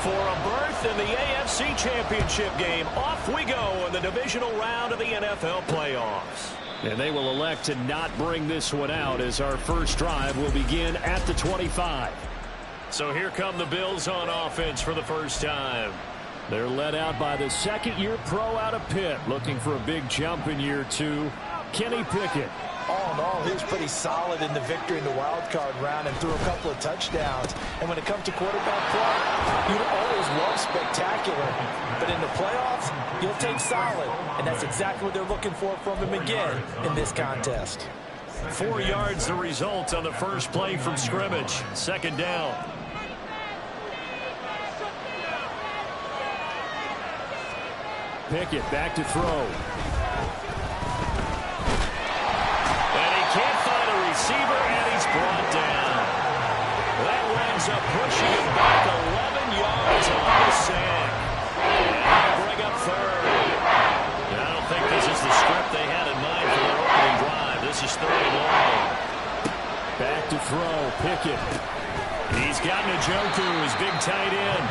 for a berth in the AFC Championship game. Off we go in the divisional round of the NFL playoffs. And they will elect to not bring this one out as our first drive will begin at the 25. So here come the Bills on offense for the first time. They're led out by the second-year pro out of Pitt, looking for a big jump in year 2, Kenny Pickett. All in all, he was pretty solid in the victory in the wild card round and threw a couple of touchdowns. And when it comes to quarterback play, you always love spectacular. But in the playoffs, you'll take solid. And that's exactly what they're looking for from him again in this contest. 4 yards the result on the first play from scrimmage. Second down. Pickett back to throw. Can't find a receiver, and he's brought down. That winds up pushing him back 11 yards on the sack. And bring up third. I don't think this is the script they had in mind for their opening drive. This is third and long. Back to throw, Pickett. He's got Njoku, his big tight end.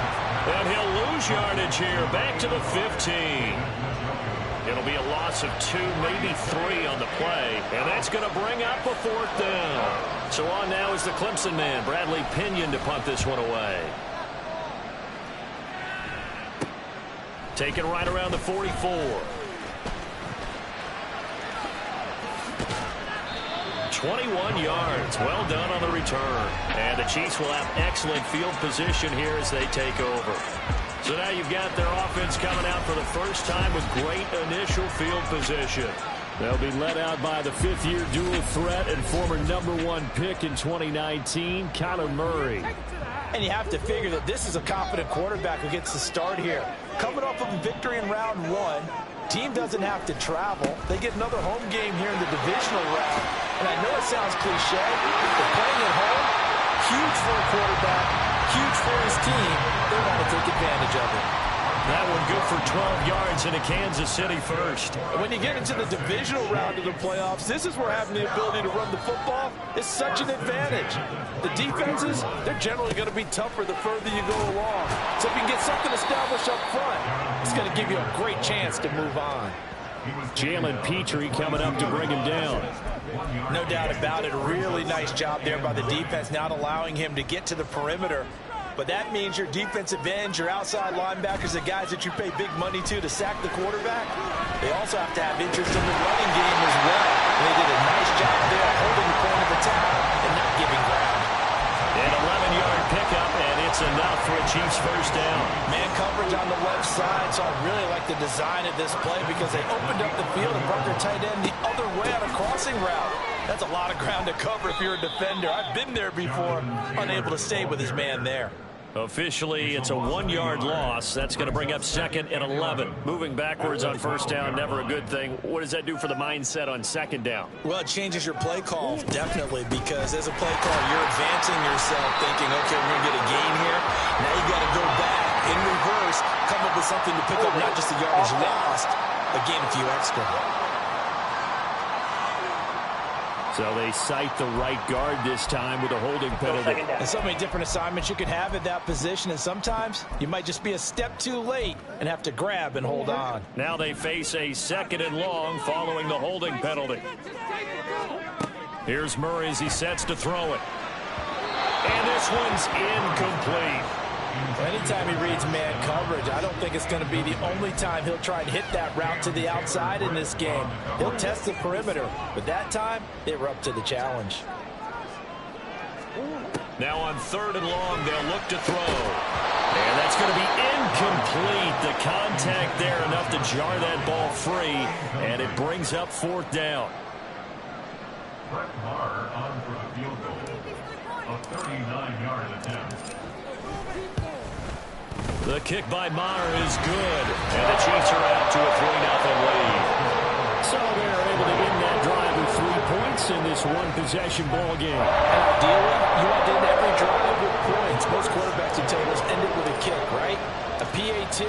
And he'll lose yardage here, back to the 15. It'll be a loss of 2, maybe 3 on the play, and that's going to bring up a fourth down. So on now is the Clemson man, Bradley Pinion, to punt this one away. Taken right around the 44. 21 yards. Well done on the return. And the Chiefs will have excellent field position here as they take over. So now you've got their offense coming out for the first time with great initial field position. They'll be led out by the fifth-year dual threat and former #1 pick in 2019, Kyler Murray. And you have to figure that this is a confident quarterback who gets the start here. Coming off of a victory in round 1, team doesn't have to travel. They get another home game here in the divisional round. And I know it sounds cliche, but playing at home, huge for a quarterback, huge for his team. They want to take advantage of it. That one good for 12 yards into Kansas City first. When you get into the divisional round of the playoffs, this is where having the ability to run the football is such an advantage. The defenses, they're generally going to be tougher the further you go along. So if you can get something established up front, it's going to give you a great chance to move on. Jalen Petrie coming up to bring him down. No doubt about it. Really nice job there by the defense, not allowing him to get to the perimeter. But that means your defensive ends, your outside linebackers, the guys that you pay big money to sack the quarterback, they also have to have interest in the running game as well. And they did a nice job there holding the point of attack and not giving ground. An 11-yard pickup, and it's enough for a Chiefs first down. Man coverage on the left side, so I really like the design of this play because they opened up the field and brought their tight end the other way on a crossing route. That's a lot of ground to cover if you're a defender. I've been there before, unable to stay with his man there. Officially, it's a 1-yard loss. That's going to bring up 2nd and 11. Moving backwards on first down, never a good thing. What does that do for the mindset on 2nd down? Well, it changes your play call, definitely, because as a play call, you're advancing yourself thinking, okay, we're going to get a gain here. Now you got to go back in reverse, come up with something to pick up not just the yardage lost, but gain a few extra. So they cite the right guard this time with a holding penalty. And so many different assignments you could have at that position, and sometimes you might just be a step too late and have to grab and hold on. Now they face a 2nd and long following the holding penalty. Here's Murray as he sets to throw it. And this one's incomplete. Anytime he reads man coverage, I don't think it's going to be the only time he'll try and hit that route to the outside in this game. He'll test the perimeter, but that time, they were up to the challenge. Now on 3rd and long, they'll look to throw. And that's going to be incomplete. The contact there enough to jar that ball free, and it brings up 4th down. Brett Maher on for the field goal. A 39-yard attempt. The kick by Maher is good, and the Chiefs are out to a 3-0 lead. So they're able to end that drive with 3 points in this one-possession ball game. And ideally, you want to end every drive with points. Most quarterbacks would tell us end it with a kick, right? A PAT,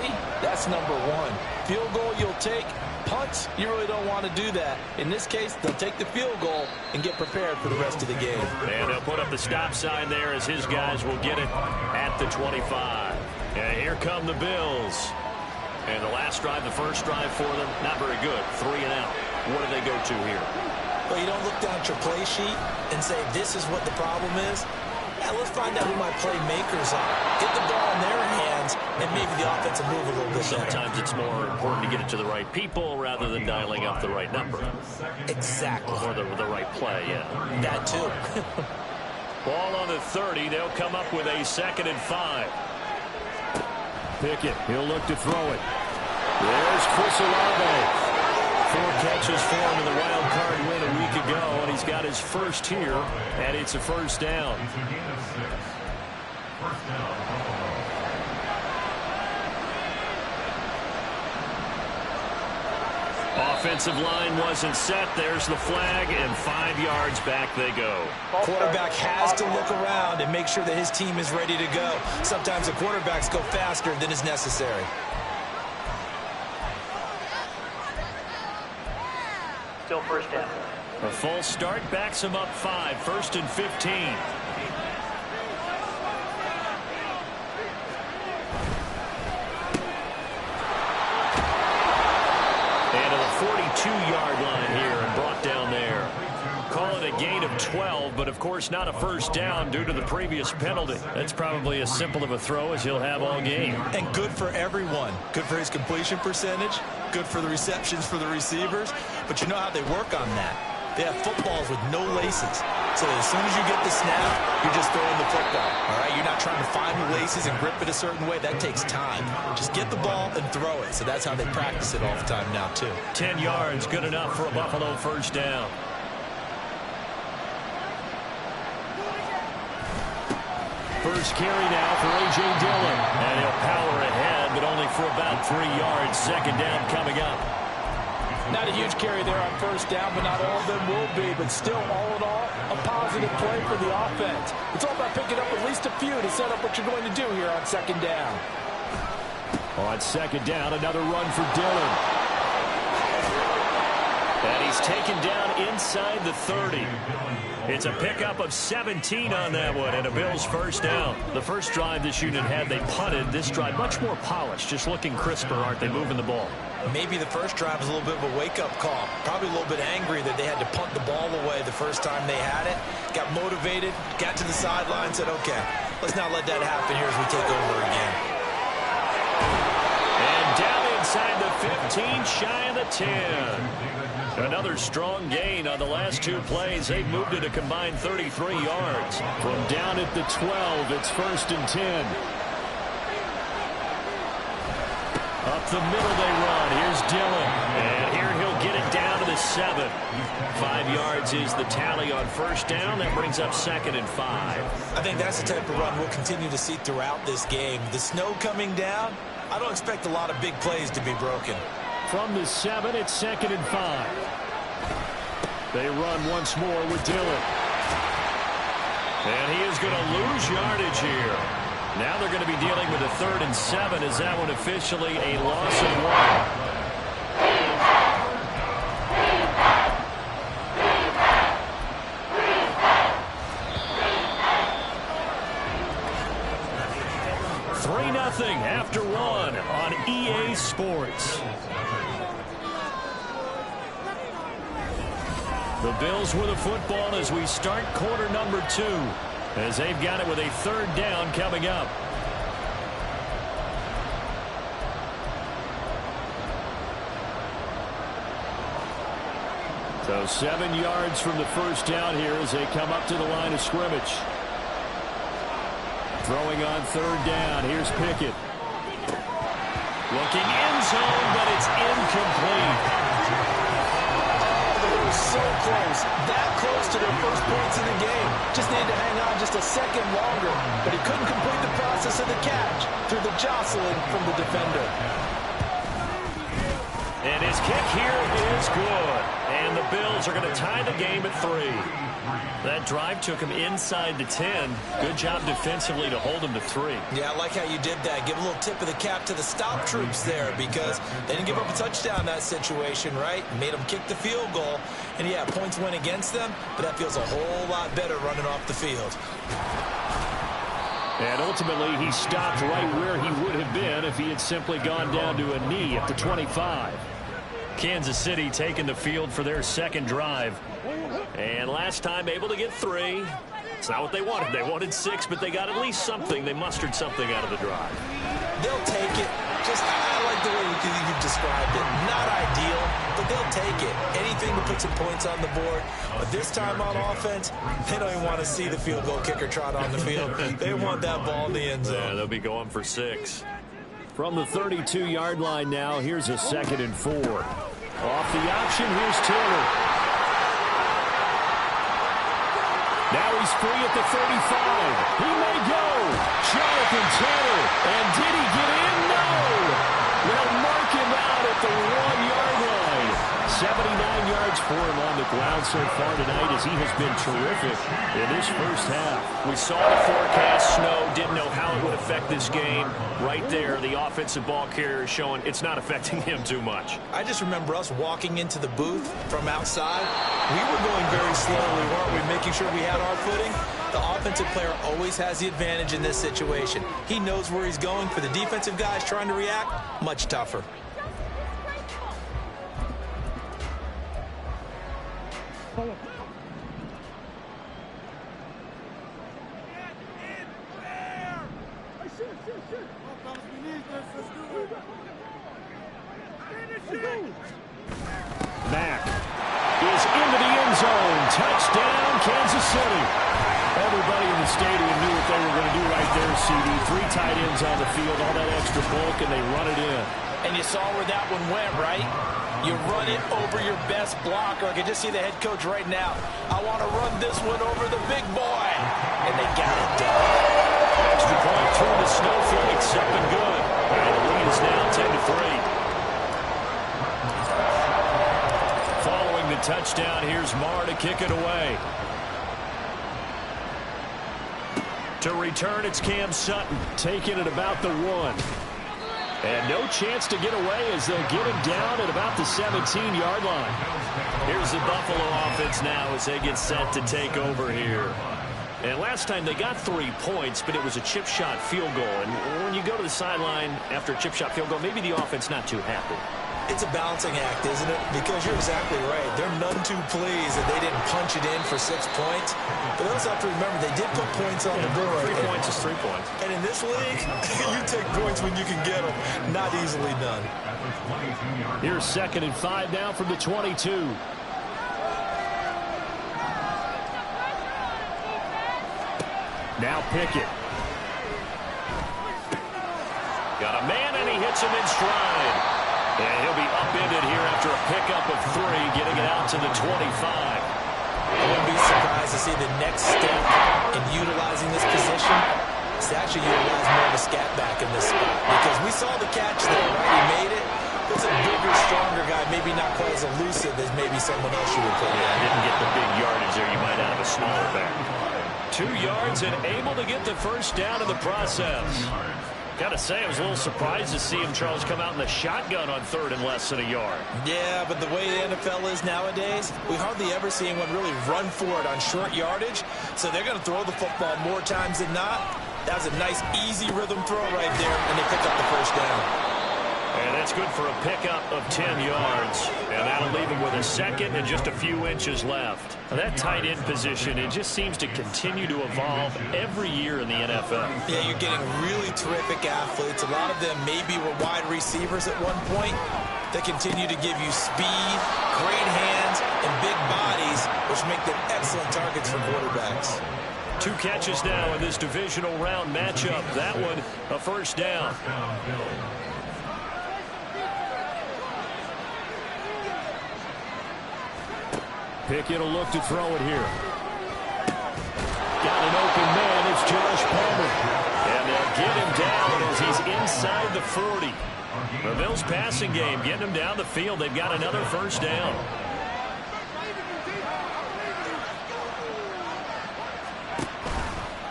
that's number 1. Field goal you'll take. Punts, you really don't want to do that. In this case, they'll take the field goal and get prepared for the rest of the game. And they'll put up the stop sign there as his guys will get it at the 25. And here come the Bills. And the last drive, the first drive for them, not very good. 3 and out. What do they go to here? Well, you don't look down at your play sheet and say, this is what the problem is. Yeah, let's find out who my playmakers are. Get the ball in their hands, and maybe the offense will move a little bit better. Sometimes it's more important to get it to the right people rather than dialing up the right number. Exactly. Or the right play, yeah. That too. Ball on the 30. They'll come up with a 2nd and 5. Pickett, he'll look to throw it. There's Chris Olave. 4 catches for him in the wild card win a week ago, and he's got his first here, and it's a first down. Offensive line wasn't set. There's the flag, and 5 yards back they go. Quarterback has to look around and make sure that his team is ready to go. Sometimes the quarterbacks go faster than is necessary. Still first down. A false start backs him up 5. 1st and 15. And to the 42-yard line here and brought down there. Call it a gain of 12, but of course not a first down due to the previous penalty. That's probably as simple of a throw as he'll have all game. And good for everyone. Good for his completion percentage. Good for the receptions for the receivers. But you know how they work on that. They have footballs with no laces. So as soon as you get the snap, you're just throwing the football. All right, you're not trying to find the laces and grip it a certain way. That takes time. Just get the ball and throw it. So that's how they practice it all the time now, too. 10 yards, good enough for a Buffalo first down. First carry now for A.J. Dillon. And he'll power ahead, but only for about 3 yards. 2nd down coming up. Not a huge carry there on first down, but not all of them will be. But still, all in all, a positive play for the offense. It's all about picking up at least a few to set up what you're going to do here on 2nd down. On 2nd down, another run for Dillon. And he's taken down inside the 30. It's a pickup of 17 on that one, and a Bills first down. The first drive this unit had, they punted. This drive, much more polished, just looking crisper, aren't they, moving the ball? Maybe the first drive was a little bit of a wake-up call. Probably a little bit angry that they had to punt the ball away the first time they had it. Got motivated, got to the sideline, said, okay, let's not let that happen here as we take over again. And down inside the 15, shy of the 10. Another strong gain on the last 2 plays. They've moved it a combined 33 yards. From down at the 12, it's 1st and 10. Up the middle they run. Here's Dillon. And here he'll get it down to the 7. 5 yards is the tally on first down. That brings up 2nd and 5. I think that's the type of run we'll continue to see throughout this game. The snow coming down, I don't expect a lot of big plays to be broken. From the 7, it's 2nd and 5. They run once more with Dillon. And he is going to lose yardage here. Now they're going to be dealing with a 3rd and 7. Is that one officially a loss of 1? After 1 on EA Sports. The Bills with the football as we start quarter number 2, as they've got it with a 3rd down coming up. So 7 yards from the first down here as they come up to the line of scrimmage. Throwing on 3rd down. Here's Pickett. Looking end zone, but it's incomplete. Oh, they were so close. That close to their first points in the game. Just needed to hang on just a second longer. But he couldn't complete the process of the catch through the jostling from the defender. And his kick here is good. And the Bills are going to tie the game at 3. That drive took him inside the 10. Good job defensively to hold him to 3. Yeah, I like how you did that. Give a little tip of the cap to the stop troops there because they didn't give up a touchdown in that situation, right? Made them kick the field goal. And, yeah, points went against them, but that feels a whole lot better running off the field. And ultimately, he stopped right where he would have been if he had simply gone down to a knee at the 25. Kansas City taking the field for their second drive. And last time able to get 3. It's not what they wanted. They wanted 6, but they got at least something. They mustered something out of the drive. They'll take it. Just, I like the way you described it. Not ideal, but they'll take it. Anything to put some points on the board. But this time on offense, they don't even want to see the field goal kicker trot on the field. They want that ball in the end zone. Yeah, they'll be going for 6. From the 32-yard line now, here's a 2nd and 4. Off the option, here's Taylor. Now he's free at the 35. He may go. Jonathan Taylor. And did he get in? No. They'll mark him out at the 1-yard line. 79 yards for him on the ground so far tonight as he has been terrific in this first half. We saw the forecast, snow, didn't know how it would affect this game. Right there, the offensive ball carrier is showing it's not affecting him too much. I just remember us walking into the booth from outside. We were going very slowly, weren't we, making sure we had our footing? The offensive player always has the advantage in this situation. He knows where he's going. For the defensive guys trying to react, much tougher. Mack is into the end zone. Touchdown, Kansas City. Everybody in the stadium knew what they were going to do right there, CD. 3 tight ends on the field, all that extra bulk, and they run it in. And you saw where that one went, right? You run it over your best blocker. I can just see the head coach right now. I want to run this one over the big boy. And they got it done. Extra point through the snowflakes, up and good. And the lead is now 10-3. Following the touchdown, here's Marr to kick it away. To return, it's Cam Sutton. Taking it about the 1. And no chance to get away as they'll get him down at about the 17-yard line. Here's the Buffalo offense now as they get set to take over here. And last time they got 3 points, but it was a chip shot field goal. And when you go to the sideline after a chip shot field goal, maybe the offense not too happy. It's a balancing act, isn't it? Because you're exactly right. They're none too pleased that they didn't punch it in for 6 points. But they also have to remember they did put points on the board. 3 points is 3 points. And in this league, you take points when you can get them. Not easily done. Here's 2nd and 5 now from the 22. Now Pickett. Got a man, and he hits him in stride. And he'll be upended here after a pickup of 3, getting it out to the 25. I wouldn't be surprised to see the next step in utilizing this position is to actually utilize more of a scat back in this spot. Because we saw the catch there, right? He made it. It's a bigger, stronger guy, maybe not quite as elusive as maybe someone else you would put in. Didn't get the big yardage there. You might out of a smaller back. 2 yards and able to get the first down in the process. Got to say, I was a little surprised to see him, Charles, come out in the shotgun on 3rd and less than a yard. Yeah, but the way the NFL is nowadays, we hardly ever see anyone really run for it on short yardage. So they're going to throw the football more times than not. That was a nice, easy rhythm throw right there, and they pick up the first down. And that's good for a pickup of 10 yards. And that'll leave him with a 2nd and just a few inches left. Now, that tight end position, it just seems to continue to evolve every year in the NFL. Yeah, you're getting really terrific athletes. A lot of them maybe were wide receivers at one point. They continue to give you speed, great hands, and big bodies, which make them excellent targets for quarterbacks. 2 catches now in this divisional round matchup. That one, a first down. Pickett will look to throw it here. Got an open man. It's Josh Palmer. And they'll get him down as he's inside the 40. The Bills passing game getting him down the field. They've got another first down.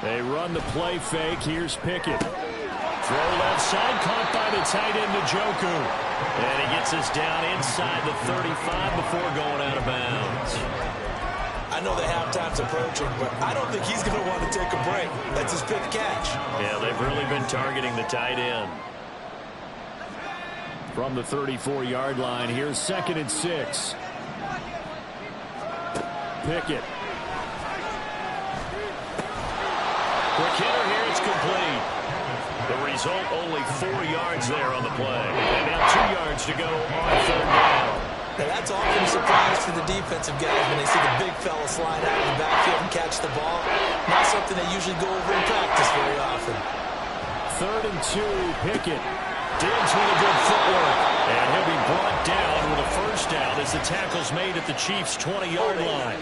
They run the play fake. Here's Pickett. Throw left side, caught by the tight end Njoku. And he gets us down inside the 35 before going out of bounds. I I know the halftime's approaching, but I don't think he's going to want to take a break. That's his 5th catch. Yeah, they've really been targeting the tight end. From the 34-yard line, here's 2nd and 6. Pickett. Quick hitter here, it's complete. The result, only 4 yards there on the play. And now 2 yards to go on 3rd down. Now that's often a surprise to the defensive guys when they see the big fella slide out of the backfield and catch the ball. Not something they usually go over in practice very often. 3rd and 2, Pickett. Diggs with a good footwork. And he'll be brought down with a 1st down as the tackle's made at the Chiefs' 20-yard line.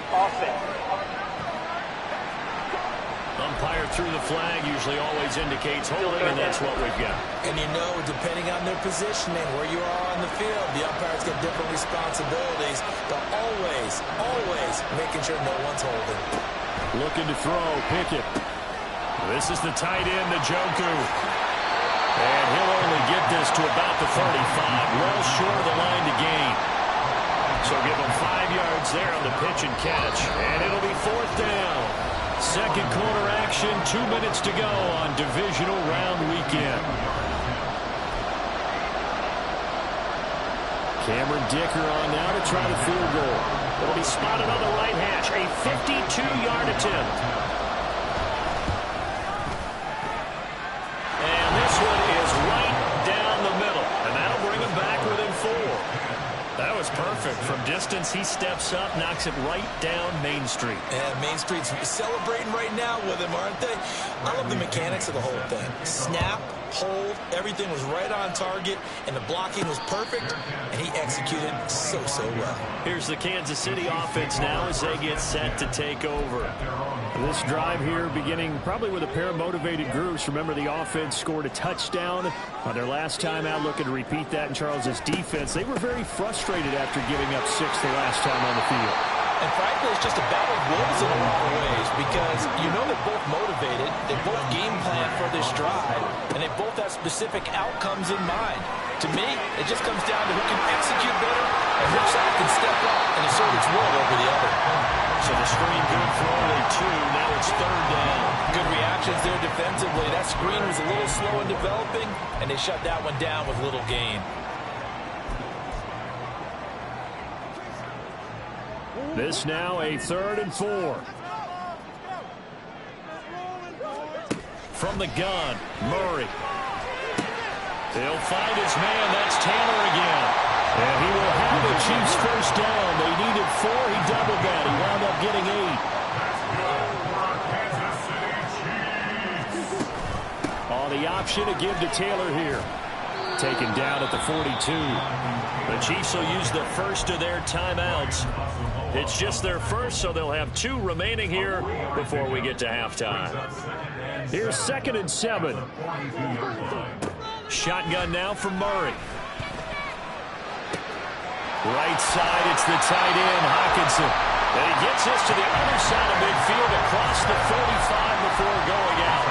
Umpire through the flag usually always indicates holding, and that's what we've got. And you know, depending on their positioning, where you are on the field, the umpire's got different responsibilities, but always making sure no one's holding. Looking to throw, Pickett. This is the tight end, Njoku. And he'll only get this to about the 35, well short of the line to gain. So give him 5 yards there on the pitch and catch, and it'll be 4th down. 2nd quarter action, 2 minutes to go on divisional round weekend. Cameron Dicker on now to try the field goal. It'll be spotted on the right hash, a 52-yard attempt. And this one is right down the middle, and that'll bring him back within 4. That was perfect. From distance, he steps up, knocks it right down Main Street. And Main Street's celebrating right now with him, aren't they? I love the mechanics of the whole thing. Snap, hold, everything was right on target, and the blocking was perfect, and he executed so well. Here's the Kansas City offense now as they get set to take over. This drive here beginning probably with a pair of motivated groups. Remember, the offense scored a touchdown on their last time out. Looking to repeat that in Charles's defense. They were very frustrated after giving up 6 the last time on the field. And frankly, it's just a battle of wills in a lot of ways because you know they're both motivated, they both game plan for this drive, and they both have specific outcomes in mind. To me, it just comes down to who can execute better and which side can step up and assert its will over the other. So the screen good for only 2. Now it's 3rd down. Good reactions there defensively. That screen was a little slow in developing, and they shut that one down with little gain. This now a 3rd and 4. From the gun, Murray. He'll find his man. That's Taylor again. And he will have the Chiefs' 1st down. They needed 4. He doubled that. He wound up getting 8. On the option to give to Taylor here. Taken down at the 42. The Chiefs will use the first of their timeouts. It's just their first, so they'll have 2 remaining here before we get to halftime. Here's 2nd and 7. Shotgun now from Murray. Right side, it's the tight end, Hockenson. And he gets this to the other side of midfield across the 45 before going out.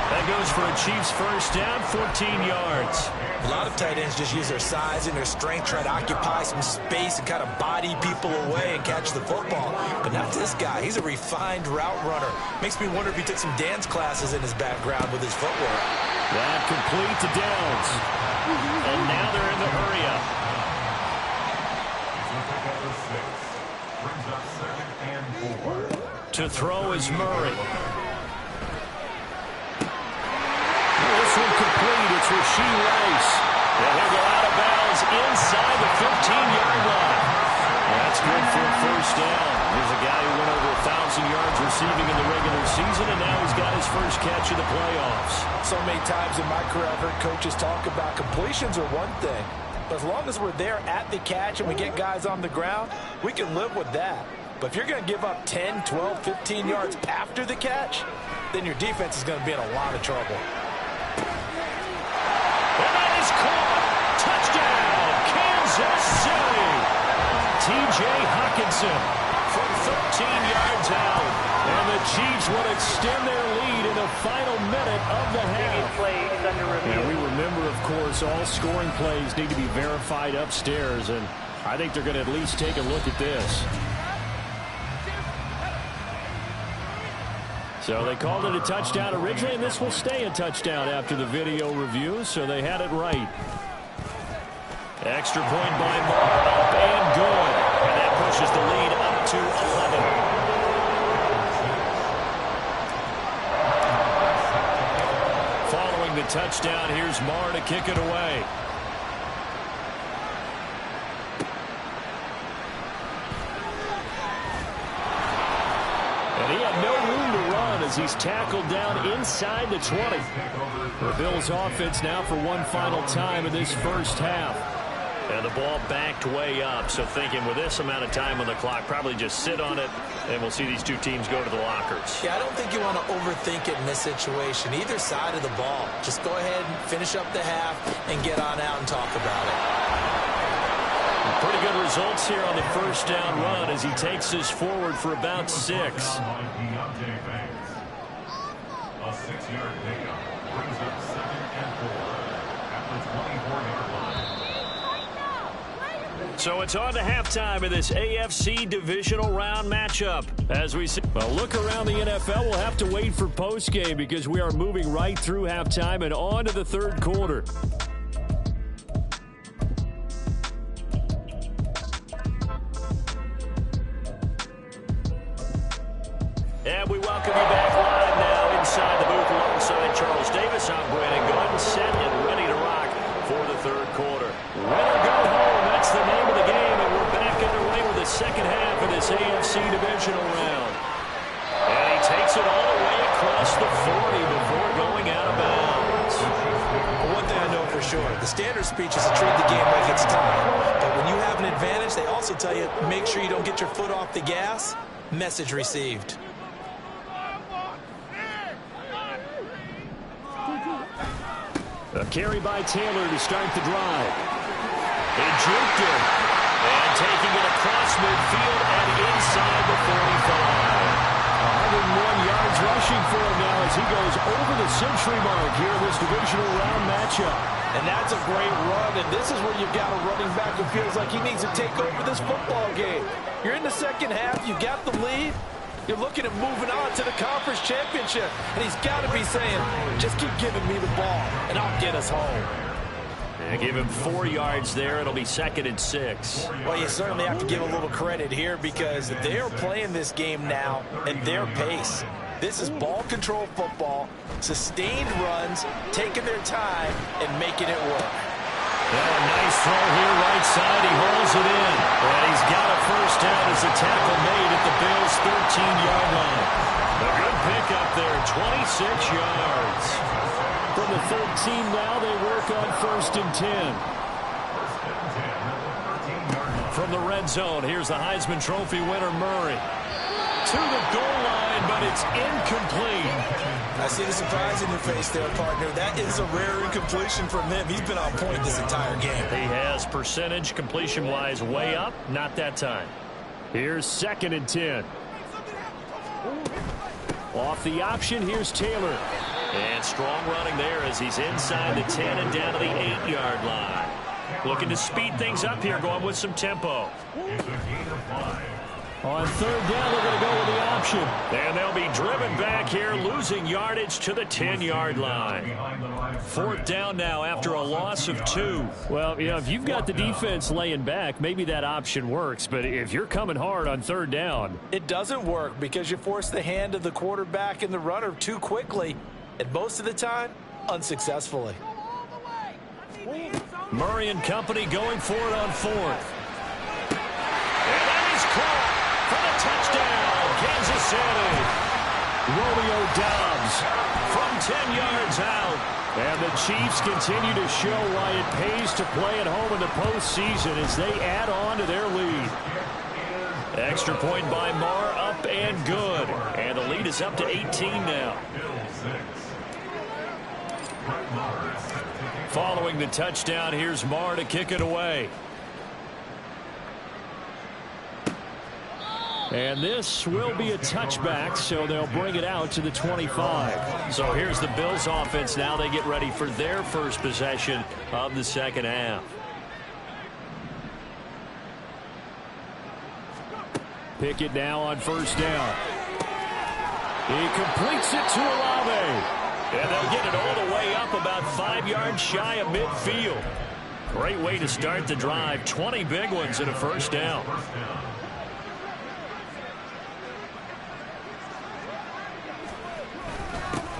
That goes for a Chiefs 1st down, 14 yards. A lot of tight ends just use their size and their strength, try to occupy some space and kind of body people away and catch the football. But not this guy. He's a refined route runner. Makes me wonder if he took some dance classes in his background with his footwork. That complete to Downs. And now they're in the hurry-up. To throw is Murray. This one complete. It's Rashee Rice. And he'll go out of bounds inside the 15-yard line. That's good for a 1st down. Here's a guy who went over 1,000 yards receiving in the regular season, and now he's got his first catch of the playoffs. So many times in my career I've heard coaches talk about completions are one thing. But as long as we're there at the catch and we get guys on the ground, we can live with that. But if you're going to give up 10, 12, 15 yards after the catch, then your defense is going to be in a lot of trouble. And that is caught. Touchdown, Kansas City. T.J. Hockenson from 13 yards out. And the Chiefs will extend their lead in the final minute of the half. And we remember, of course, all scoring plays need to be verified upstairs. And I think they're going to at least take a look at this. So they called it a touchdown originally, and this will stay a touchdown after the video review, so they had it right. Extra point by Marr, up and good. And that pushes the lead up to 11. Following the touchdown, here's Marr to kick it away. And he had no room to run as he's tackled down inside the 20. The Bills offense now for one final time in this first half. And the ball backed way up, so thinking with this amount of time on the clock, probably just sit on it, and we'll see these two teams go to the lockers. Yeah, I don't think you want to overthink it in this situation. Either side of the ball. Just go ahead and finish up the half and get on out and talk about it. Pretty good results here on the first down run as he takes us forward for about 6. A 6-yard pickup brings up 2nd and 4 at the 24-yard line. So it's on to halftime of this AFC divisional round matchup. As we see, well, look around the NFL. We'll have to wait for postgame because we are moving right through halftime and on to the third quarter. And we welcome you back live now inside the booth alongside Charles Davis. I'm Brandon Gaudin, set and ready to rock for the third quarter. Winner go home, that's the name of the game, and we're back underway with the second half of this AFC divisional round. And he takes it all the way across the 40 before going out of bounds. Well, one thing I know for sure, the standard speech is to treat the game like it's tied. But when you have an advantage, they also tell you, make sure you don't get your foot off the gas. Message received. A carry by Taylor to start the drive. He juked him. And taking it across midfield and inside the 45. 101 yards rushing for him now as he goes over the century mark here in this divisional round matchup. And that's a great run, and this is where you've got a running back who feels like he needs to take over this football game. You're in the second half, you got the lead. You're looking at moving on to the conference championship. And he's got to be saying, just keep giving me the ball, and I'll get us home. And give him 4 yards there. It'll be 2nd and 6. Well, you certainly have to give a little credit here because they're playing this game now at their pace. This is ball control football, sustained runs, taking their time, and making it work. Yeah, nice throw here right side. He hauls it in. And he's got a first down as the tackle made at the Bills' 13-yard line. A good pickup there, 26 yards. From the 13 now, they work on 1st and 10. From the red zone, here's the Heisman Trophy winner, Murray. To the goal line, but it's incomplete. I see the surprise in your face there, partner. That is a rare incompletion from him. He's been on point this entire game. He has percentage completion-wise way up. Not that time. Here's 2nd and 10. Off the option, here's Taylor. And strong running there as he's inside the 10 and down to the 8-yard line. Looking to speed things up here, going with some tempo. It's a gain of 5. On 3rd down, they're going to go with the option. And they'll be driven back here, losing yardage to the 10-yard line. 4th down now after a loss of 2. Well, you know, if you've got the defense laying back, maybe that option works. But if you're coming hard on 3rd down, it doesn't work because you force the hand of the quarterback and the runner too quickly. And most of the time, unsuccessfully. Murray and company going for it on 4th. And that is caught for the touchdown, Kansas City. Romeo Doubs from 10 yards out. And the Chiefs continue to show why it pays to play at home in the postseason as they add on to their lead. Extra point by Marr, up and good. And the lead is up to 18 now. Following the touchdown, here's Marr to kick it away. And this will be a touchback, so they'll bring it out to the 25. So here's the Bills offense now. They get ready for their first possession of the second half. Pickett now on 1st down. He completes it to Olave. And they'll get it all the way up about 5 yards shy of midfield. Great way to start the drive. 20 big ones and a first down.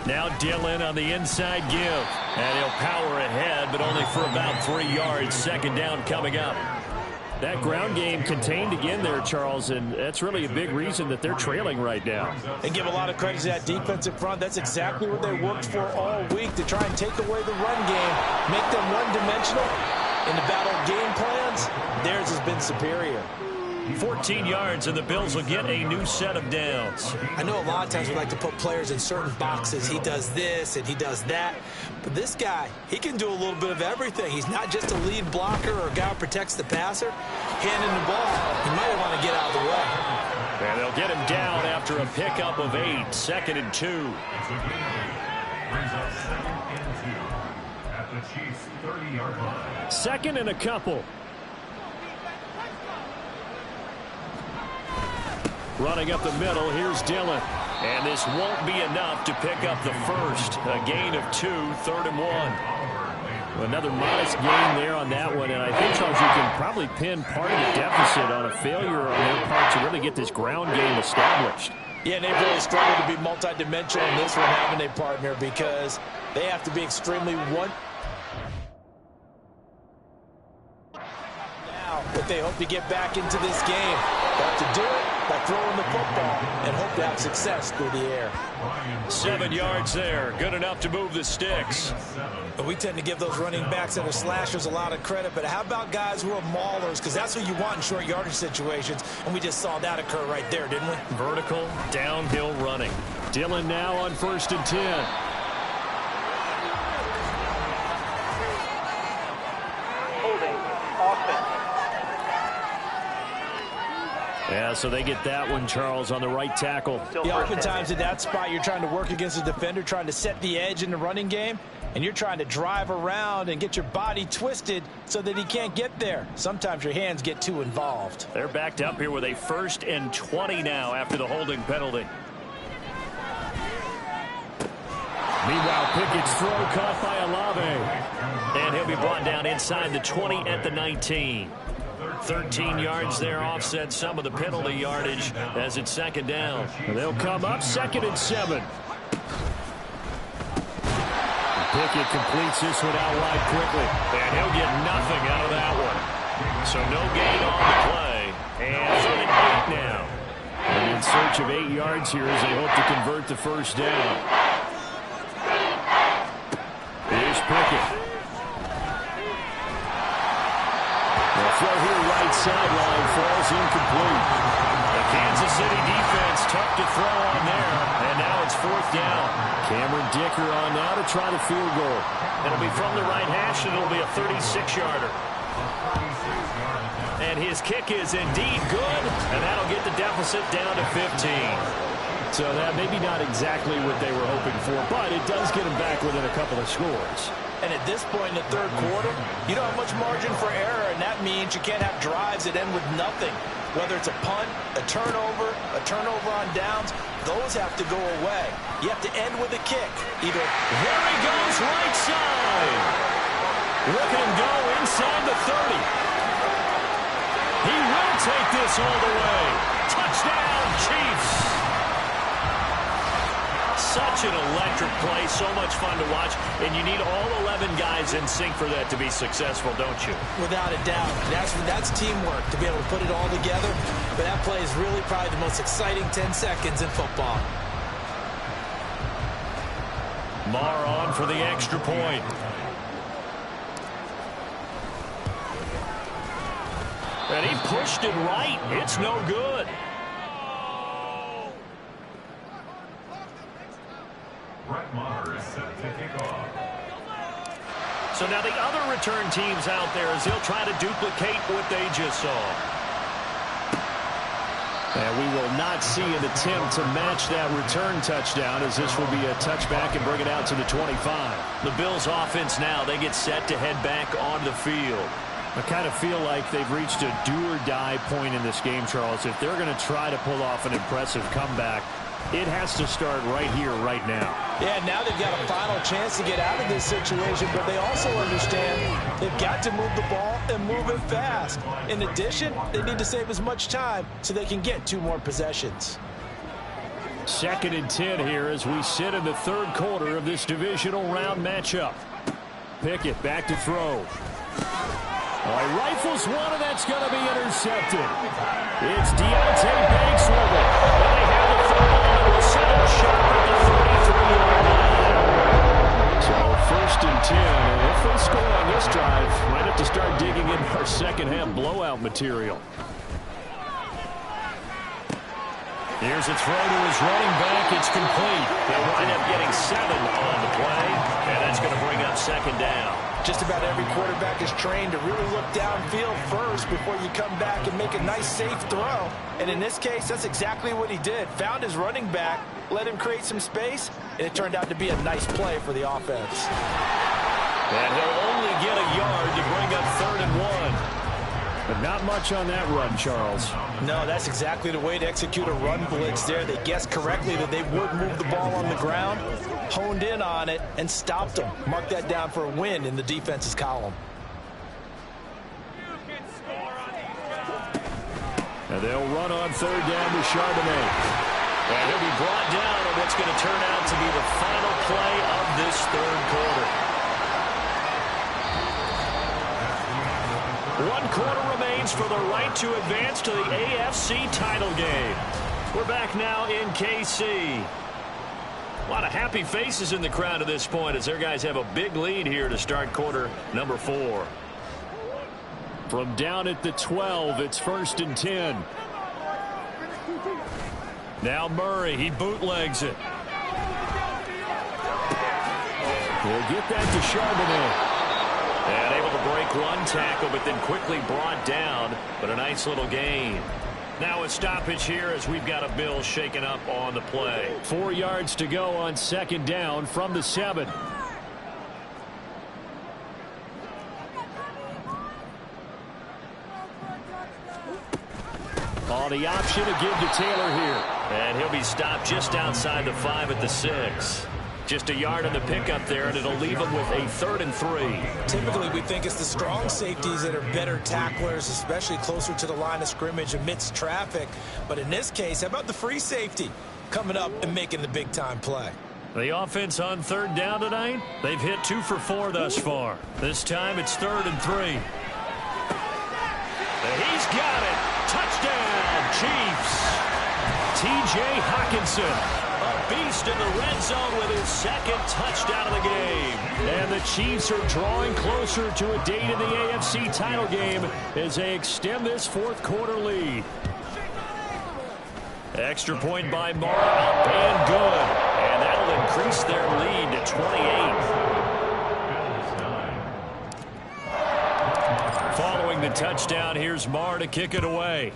Now Dillon on the inside give. And he'll power ahead, but only for about 3 yards. Second down coming up. That ground game contained again there, Charles, and that's really a big reason that they're trailing right now. And give a lot of credit to that defensive front. That's exactly what they worked for all week, to try and take away the run game, make them one-dimensional. In the battle of game plans, theirs has been superior. 14 yards, and the Bills will get a new set of downs. I know a lot of times we like to put players in certain boxes. He does this and he does that. But this guy, he can do a little bit of everything. He's not just a lead blocker or a guy who protects the passer. Handing the ball, he might want to get out of the way. And they'll get him down after a pickup of 8. 2nd and 2. Brings up 2nd and 2 at the Chiefs' 30-yard line. 2nd and a couple. Running up the middle, here's Dillon. And this won't be enough to pick up the first. A gain of 2, 3rd and 1. Another modest gain there on that one, and I think, Charles, you can probably pin part of the deficit on a failure on their part to really get this ground game established. Yeah, and they've really struggled to be multidimensional in this one, having a partner, because they have to be extremely one. Now, but they hope to get back into this game. They have to do it by throwing the football and hope to have success through the air. 7 yards there. Good enough to move the sticks. But we tend to give those running backs that are slashers a lot of credit. But how about guys who are maulers? Because that's what you want in short yardage situations. And we just saw that occur right there, didn't we? Vertical, downhill running. Dillon now on 1st and 10. Holding. Offense. Yeah, so they get that one, Charles, on the right tackle. Still Yeah, first down. oftentimes at that spot, you're trying to work against a defender, trying to set the edge in the running game, and you're trying to drive around and get your body twisted so that he can't get there. Sometimes your hands get too involved. They're backed up here with a 1st and 20 now after the holding penalty. Meanwhile, Pickett's throw caught by Olave. And he'll be brought down inside the 20 at the 19. 13 yards there, offset some of the penalty yardage as it's 2nd down. And they'll come up 2nd and 7. Pickett completes this one out wide quickly. And he'll get nothing out of that one. So no gain on the play. And 3rd and 8 now. And in search of 8 yards here as they hope to convert the first down. Here's Pickett. The throw here right sideline falls incomplete. The Kansas City defense tough to throw on there. And now it's 4th down. Cameron Dicker on now to try the field goal. It'll be from the right hash, and it'll be a 36-yarder. And his kick is indeed good, and that'll get the deficit down to 15. So that maybe not exactly what they were hoping for, but it does get them back within a couple of scores. And at this point in the 3rd quarter, you don't have much margin for error, and that means you can't have drives that end with nothing. Whether it's a punt, a turnover on downs, those have to go away. You have to end with a kick. Either there he goes, right side. Look at him go inside the 30. He will take this all the way. Touchdown, Chiefs. Such an electric play, so much fun to watch, and you need all 11 guys in sync for that to be successful, don't you? without a doubt. That's teamwork to be able to put it all together. But that play is really probably the most exciting 10 seconds in football. Marr on for the extra point. And he pushed it right. It's no good. Brett Maher is set to kick off. So now the other return teams out there as he'll try to duplicate what they just saw. And we will not see an attempt to match that return touchdown, as this will be a touchback and bring it out to the 25. The Bills offense now, they get set to head back onto the field. I kind of feel like they've reached a do-or-die point in this game, Charles. If they're going to try to pull off an impressive comeback, It has to start right here, right now. Yeah, now they've got a final chance to get out of this situation, but they also understand they've got to move the ball and move it fast. In addition, they need to save as much time so they can get 2 more possessions. 2nd and 10 here as we sit in the 3rd quarter of this divisional round matchup. Pickett back to throw. He rifles one, and that's going to be intercepted. It's Deontay Banks with it. And they have the football and will set up shop at the 33-yard line. So 1st and 10, and if they score on this drive, might have to start digging in our second-half blowout material. Here's a throw to his running back. It's complete. They'll wind up getting 7 on the play, and that's going to bring up 2nd down. Just about every quarterback is trained to really look downfield first before you come back and make a nice, safe throw. And in this case, that's exactly what he did. Found his running back, let him create some space, and it turned out to be a nice play for the offense. And he'll only get a yard to bring up 3rd and 1. But not much on that run, Charles. No, that's exactly the way to execute a run blitz there. They guessed correctly that they would move the ball on the ground, honed in on it, and stopped them. Mark that down for a win in the defense's column. And they'll run on 3rd down with Charbonnet. And he'll be brought down on what's going to turn out to be the final play of this 3rd quarter. 1 quarter remains for the right to advance to the AFC title game. We're back now in KC. A lot of happy faces in the crowd at this point as their guys have a big lead here to start quarter number 4. From down at the 12, it's 1st and 10. Now Murray, he bootlegs it. He'll get that to Charbonnet. And able to break 1 tackle, but then quickly brought down. But a nice little gain. Now a stoppage here as we've got a Bills shaken up on the play. 4 yards to go on 2nd down from the 7. On the option to give to Taylor here. And he'll be stopped just outside the 5 at the 6. Just a yard on the pickup there, and it'll leave him with a 3rd and 3. Typically, we think it's the strong safeties that are better tacklers, especially closer to the line of scrimmage amidst traffic. But in this case, how about the free safety coming up and making the big-time play? The offense on 3rd down tonight, they've hit 2 for 4 thus far. This time it's 3rd and 3. And he's got it. Touchdown, Chiefs. T.J. Hockenson. Beast in the red zone with his 2nd touchdown of the game. And the Chiefs are drawing closer to a date in the AFC title game as they extend this 4th quarter lead. Extra point by Marr, up and good. And that'll increase their lead to 28. Following the touchdown, here's Marr to kick it away.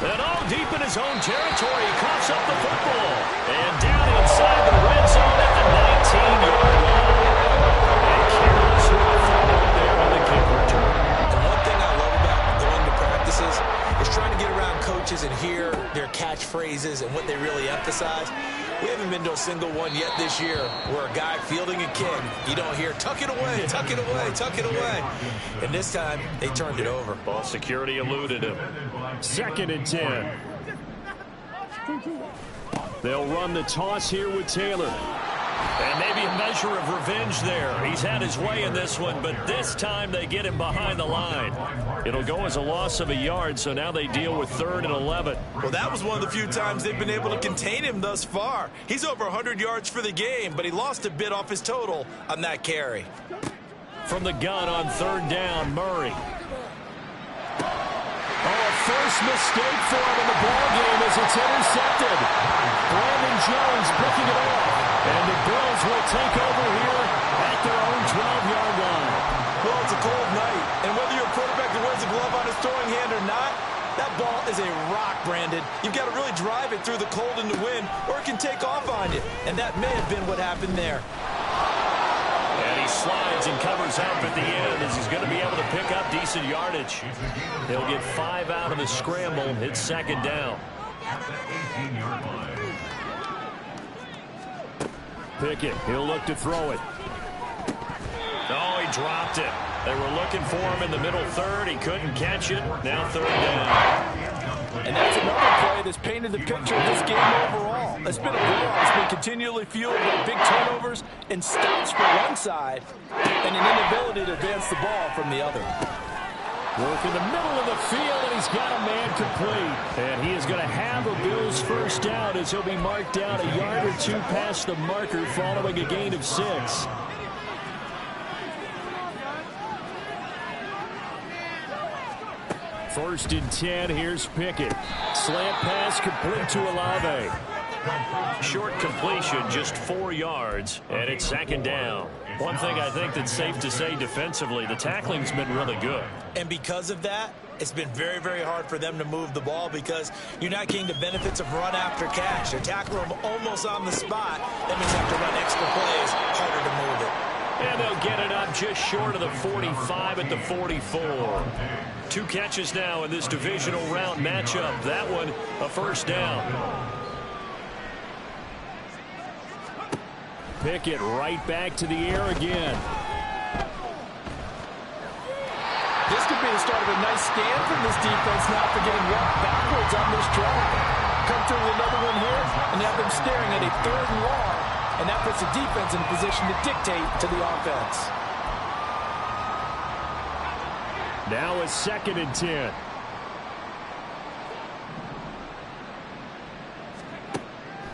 And all deep in his own territory, he coughs up the football. And down inside the red zone at the 19-yard line. And carries off there on the kick return. And one thing I love about going to practices is trying to get around coaches and hear their catchphrases and what they really emphasize. We haven't been to a single one yet this year where a guy fielding a kick, you don't hear, tuck it away, tuck it away, tuck it away. And this time, they turned it over. Ball security eluded him. 2nd and 10. They'll run the toss here with Taylor. And maybe a measure of revenge there. He's had his way in this one, but this time they get him behind the line. It'll go as a loss of a yard, so now they deal with 3rd and 11. Well, that was one of the few times they've been able to contain him thus far. He's over 100 yards for the game, but he lost a bit off his total on that carry. From the gun on 3rd down, Murray. First mistake for him in the ballgame as it's intercepted. Brandon Jones picking it up. And the Bills will take over here at their own 12-yard line. Well, it's a cold night, and whether you're a quarterback that wears a glove on his throwing hand or not, that ball is a rock, Brandon. You've got to really drive it through the cold and the wind, or it can take off on you. And that may have been what happened there. And he slides and covers up at the end as he's going to be able to pick up decent yardage. He'll get 5 out of the scramble. It's second down. At the 18-yard line. Pickett, he'll look to throw it. Oh, he dropped it. They were looking for him in the middle third. He couldn't catch it. Now third down. And that's another play that's painted the picture of this game overall. It's been a blowout. It's been continually fueled by big turnovers and stops for one side and an inability to advance the ball from the other. Work in the middle of the field, and he's got a man complete. And he is going to have a Bills first down as he'll be marked down a yard or two past the marker following a gain of 6. First and 10, here's Pickett. Slant pass complete to Olave. Short completion, just 4 yards, and it's second down. One thing I think that's safe to say defensively, the tackling's been really good. And because of that, it's been very, very hard for them to move the ball because you're not getting the benefits of run after catch. They're tackling them almost on the spot. That means they have to run extra plays, harder to move it. And they'll get it up just short of the 45 at the 44. 2 catches now in this divisional round matchup. That one, a first down. Pickett right back to the air again. This could be the start of a nice stand from this defense now for getting walked backwards on this drive. Come through with another one here and have them staring at a 3rd and long. And that puts the defense in a position to dictate to the offense. Now a 2nd and 10.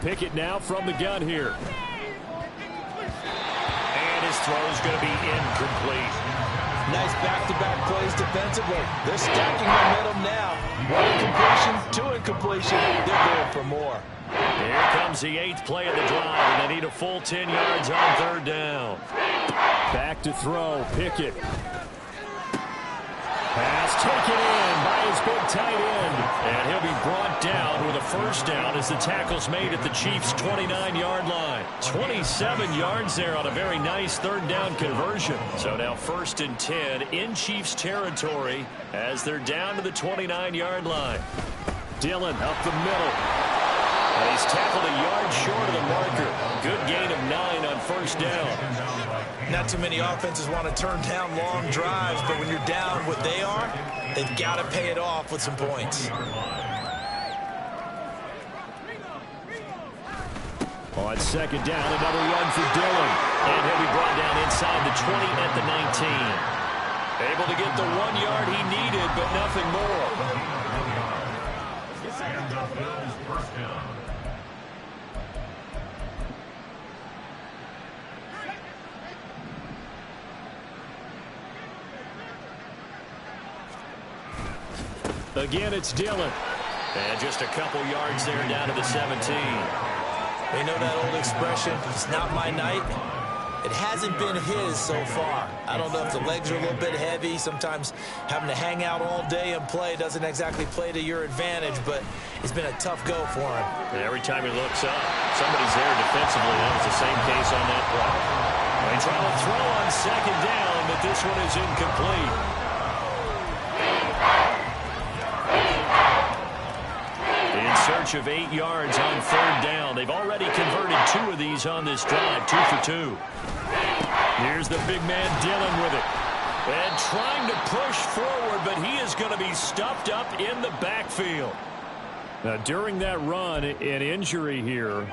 Pickett now from the gun here. And his throw's going to be incomplete. Nice back-to-back plays defensively. They're stacking momentum now. 1 incompletion, 2 incompletion. They're going for more. Here comes the 8th play of the drive, and they need a full 10 yards on 3rd down. Back to throw, Pickett. Pass taken in by his big tight end. And he'll be brought down with a first down as the tackle's made at the Chiefs' 29-yard line. 27 yards there on a very nice 3rd down conversion. So now 1st and 10 in Chiefs territory as they're down to the 29-yard line. Dillon up the middle. And he's tackled a yard short of the marker. Good gain of 9 on first down. Not too many offenses want to turn down long drives, but when you're down what they are, they've got to pay it off with some points. On 2nd down, another run for Dillon. And he'll be brought down inside the 20 at the 19. Able to get the 1 yard he needed, but nothing more. And the Bills first down. Again, it's Dillon. And just a couple yards there down to the 17. They know that old expression, it's not my night. It hasn't been his so far. I don't know if the legs are a little bit heavy. Sometimes having to hang out all day and play doesn't exactly play to your advantage, but it's been a tough go for him. And every time he looks up, somebody's there defensively. That was the same case on that play. They try to throw on 2nd down, but this one is incomplete. In search of 8 yards on 3rd down. They've already converted 2 of these on this drive, 2 for 2. Here's the big man Dillon with it. And trying to push forward, but he is going to be stuffed up in the backfield. Now, during that run, an injury here.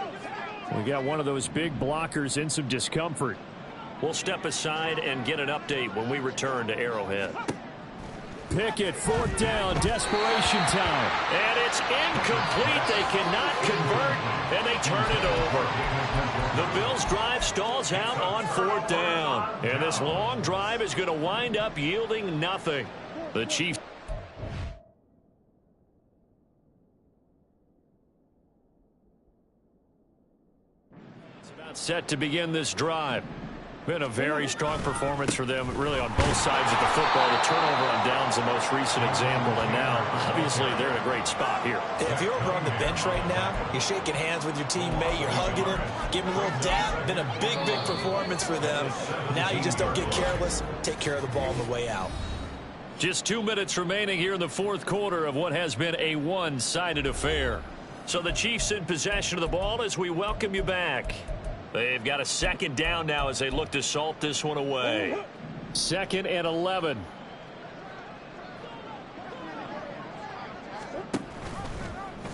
We got one of those big blockers in some discomfort. We'll step aside and get an update when we return to Arrowhead. Pickett, 4th down, desperation time. And it's incomplete. They cannot convert, and they turn it over. The Bills' drive stalls out on 4th down. And this long drive is going to wind up yielding nothing. The Chiefs. It's about set to begin this drive. Been a very strong performance for them, really, on both sides of the football. The turnover on downs, the most recent example, and now, obviously, they're in a great spot here. If you're over on the bench right now, you're shaking hands with your teammate, you're hugging him, giving him a little dap. Been a big, big performance for them. Now you just don't get careless. Take care of the ball on the way out. Just 2 minutes remaining here in the fourth quarter of what has been a one-sided affair. So the Chiefs in possession of the ball as we welcome you back. They've got a second down now as they look to salt this one away. 2nd and 11.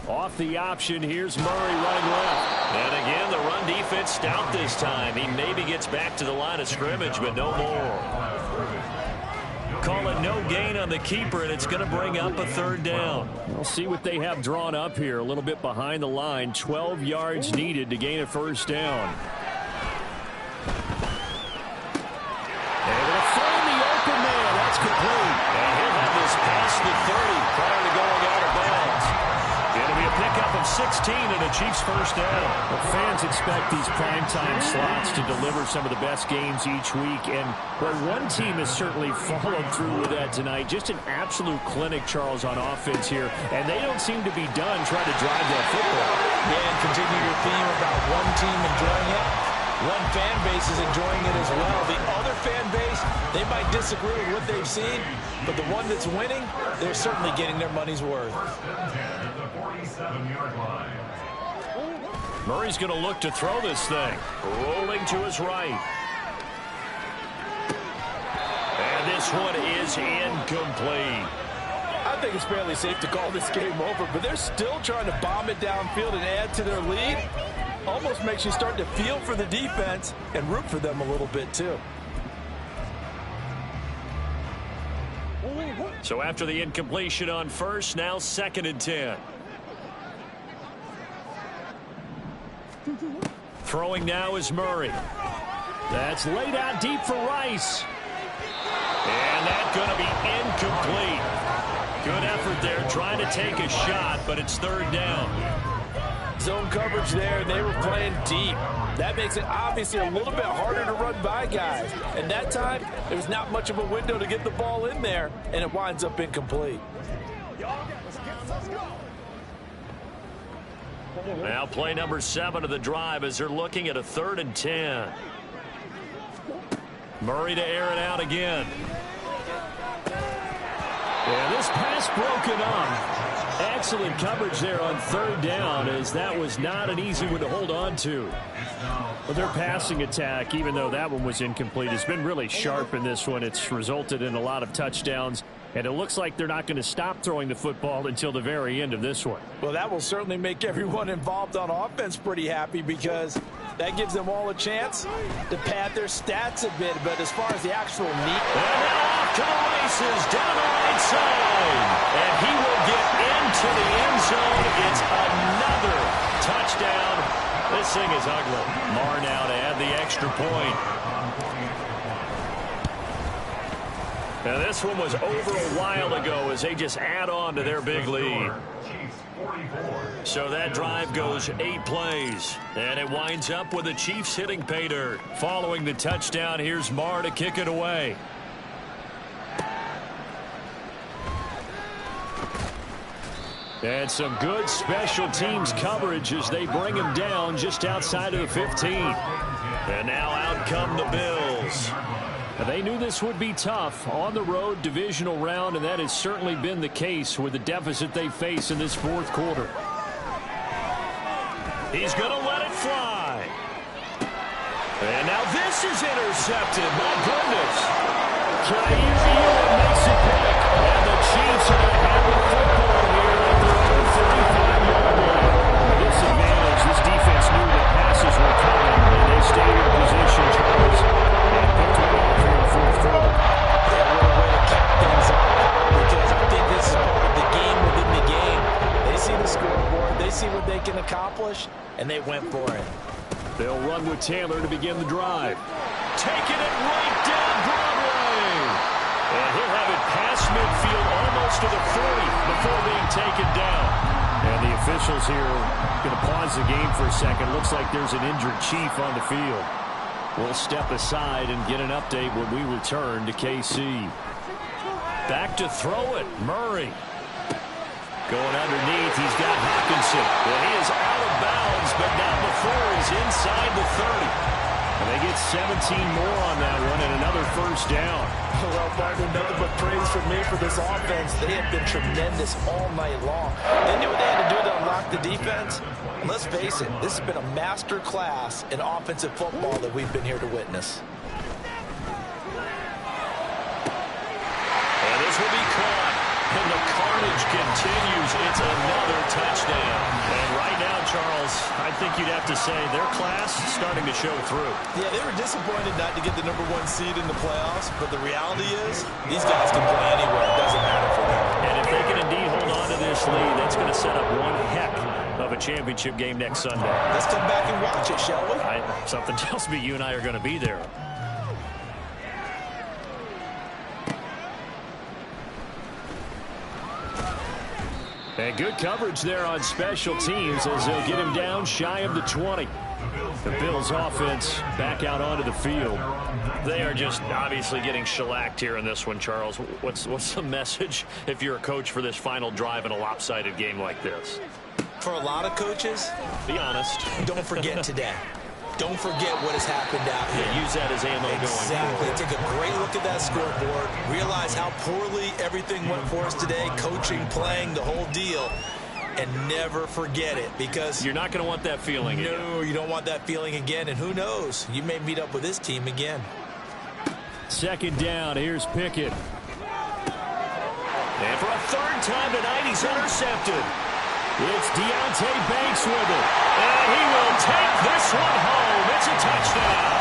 Off the option, here's Murray running left. And again, the run defense stout this time. He maybe gets back to the line of scrimmage, but no more. Call it no gain on the keeper, and it's going to bring up a third down. We'll see what they have drawn up here. A little bit behind the line. 12 yards needed to gain a first down. Able to find the open man. That's complete. And he'll have this past the 30 prior to going out of bounds. It'll be a pickup of 16 and a Chiefs first down. Well, fans expect these primetime slots to deliver some of the best games each week, and where one team has certainly followed through with that tonight. Just an absolute clinic, Charles, on offense here, and they don't seem to be done trying to drive that football. Yeah, and continue your theme about one team enjoying it. One fan base is enjoying it as well. The other fan base, they might disagree with what they've seen, but the one that's winning, they're certainly getting their money's worth. Murray's going to look to throw this thing. Rolling to his right. And this one is incomplete. I think it's fairly safe to call this game over, but they're still trying to bomb it downfield and add to their lead. Almost makes you start to feel for the defense and root for them a little bit too. So after the incompletion on first, now 2nd and 10. Throwing now is Murray. That's laid out deep for Rice. And that's going to be incomplete. Good effort there trying to take a shot, but it's third down. Zone coverage there, and they were playing deep. That makes it obviously a little bit harder to run by guys. And that time, there's not much of a window to get the ball in there, and it winds up incomplete. Now play number 7 of the drive as they're looking at a 3rd and 10. Murray to air it out again. Yeah, this pass broken up. Excellent coverage there on 3rd down, as that was not an easy one to hold on to. But their passing attack, even though that one was incomplete, has been really sharp in this one. It's resulted in a lot of touchdowns, and it looks like they're not going to stop throwing the football until the very end of this one. Well, that will certainly make everyone involved on offense pretty happy, because that gives them all a chance to pad their stats a bit. But as far as the actual meat... And now off to the races down the right side. And he will get into the end zone. It's another touchdown. This thing is ugly. Marr now to add the extra point. Now this one was over a while ago as they just add on to their big lead. So that drive goes 8 plays. And it winds up with the Chiefs hitting pay dirt. Following the touchdown, here's Marr to kick it away. And some good special teams coverage as they bring him down just outside of the 15. And now out come the Bills. They knew this would be tough on the road, divisional round, and that has certainly been the case with the deficit they face in this fourth quarter. He's going to let it fly. And now this is intercepted. My goodness. Kaiir makes it pick. And the Chiefs are going to have the football here at their own 35-yard line. Disadvantage. This defense knew that passes were coming, and they stayed in position, Charles, and picked one off here in the fourth quarter. Yeah, what a way to cap things off, because I think this is part of the game within the game. They see the scoreboard, they see what they can accomplish, and they went for it. They'll run with Taylor to begin the drive. Taking it right down Broadway. And he'll have it past midfield almost to the 40 before being taken down. And the officials here going to pause the game for a second. Looks like there's an injured Chief on the field. We'll step aside and get an update when we return to KC. Back to throw it, Murray. Going underneath, he's got Hockenson. Well, he is out of bounds, but not before he's inside the 30. And they get 17 more on that one and another first down. Well, Martin, nothing but praise from me for this offense. They have been tremendous all night long. They knew what they had to do to unlock the defense. And let's face it, this has been a master class in offensive football that we've been here to witness. And this will be caught. And the carnage continues. It's another touchdown. And right now, Charles, I think you'd have to say their class is starting to show through. Yeah, they were disappointed not to get the #1 seed in the playoffs, but the reality is these guys can play anywhere. It doesn't matter for them. And if they can indeed hold on to this lead, that's going to set up one heck of a championship game next Sunday. Let's come back and watch it, shall we? Something tells me you and I are going to be there. And good coverage there on special teams as they'll get him down shy of the 20. The Bills offense back out onto the field. They are just obviously getting shellacked here in this one, Charles. What's the message if you're a coach for this final drive in a lopsided game like this? For a lot of coaches, be honest. Don't forget today. Don't forget what has happened out here. Yeah, use that as ammo going forward. Take a great look at that scoreboard. Realize how poorly everything went for us today. Coaching, playing, the whole deal. And never forget it, because you're not going to want that feeling again. No, you don't want that feeling again. And who knows? You may meet up with this team again. Second down. Here's Pickett. And for a third time tonight, he's intercepted. It's Deonte Banks with it. And he will take this one home. It's a touchdown.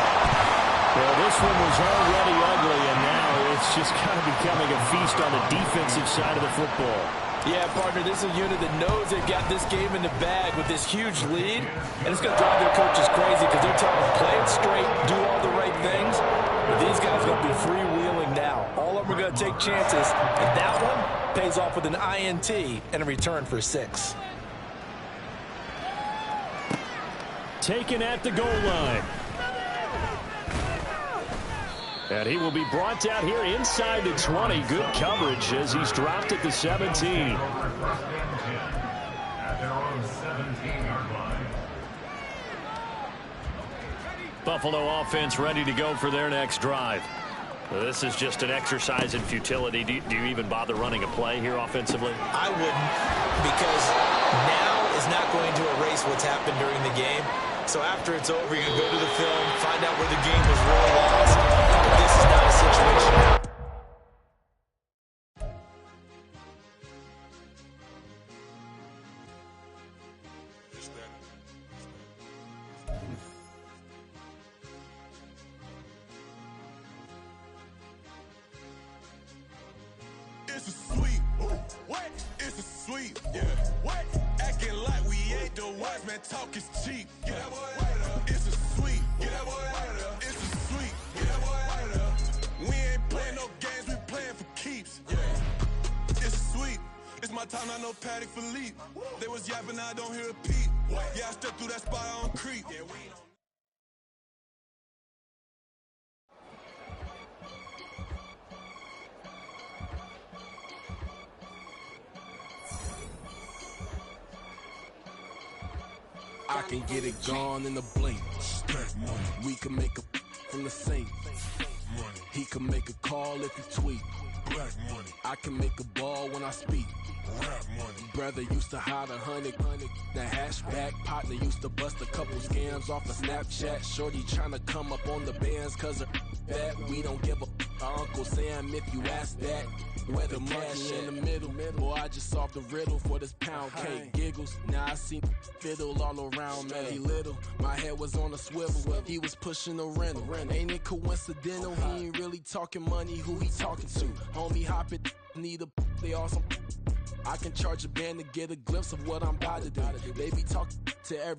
Well, this one was already ugly, and now it's just kind of becoming a feast on the defensive side of the football. Yeah, partner, this is a unit that knows they've got this game in the bag with this huge lead, and it's going to drive their coaches crazy because they're telling them, play it straight, do all the right things. But these guys are going to be freewheeling now. All of them are going to take chances, and that one pays off with an INT and a return for 6. Taken at the goal line. And he will be brought down here inside the 20. Good coverage as he's dropped at the 17. At their own 17-yard line. Buffalo offense ready to go for their next drive. Well, this is just an exercise in futility. Do you even bother running a play here offensively? I wouldn't, because now is not going to erase what's happened during the game. So after it's over, you can go to the film, find out where the game was really lost. But this is not a situation now. It's a sweet. What? It's a sweet. Yeah. What? Acting like we ain't the ones, man. Talk is cheap. Get that boy out of there. It's a sweet. Get that boy out of there. It's a sweet. Get that boy out of there. We ain't playing no games. We playing for keeps. Yeah. It's sweet. It's my time. I know Patty Philippe. They was yapping. I don't hear a peep. Yeah, I stepped through that spot. I don't creep. Yeah, we don't. I can get it gone in a blink. We can make a from the sink. He can make a call if he tweet. I can make a ball when I speak. Brother used to hide 100. The hashback partner used to bust a couple scams off of Snapchat. Shorty tryna come up on the bands cause of that. We don't give a Uncle Sam if you ask that. Where the money in the middle. Boy, I just solved the riddle for this pound cake. Giggles, now I see fiddle all around me. He little, my head was on a swivel. He was pushing a rental. Ain't it coincidental? He ain't really talking money. Who he talking to? Homie, hop it, need a they awesome. I can charge a band to get a glimpse of what I'm about to do. They be talking to every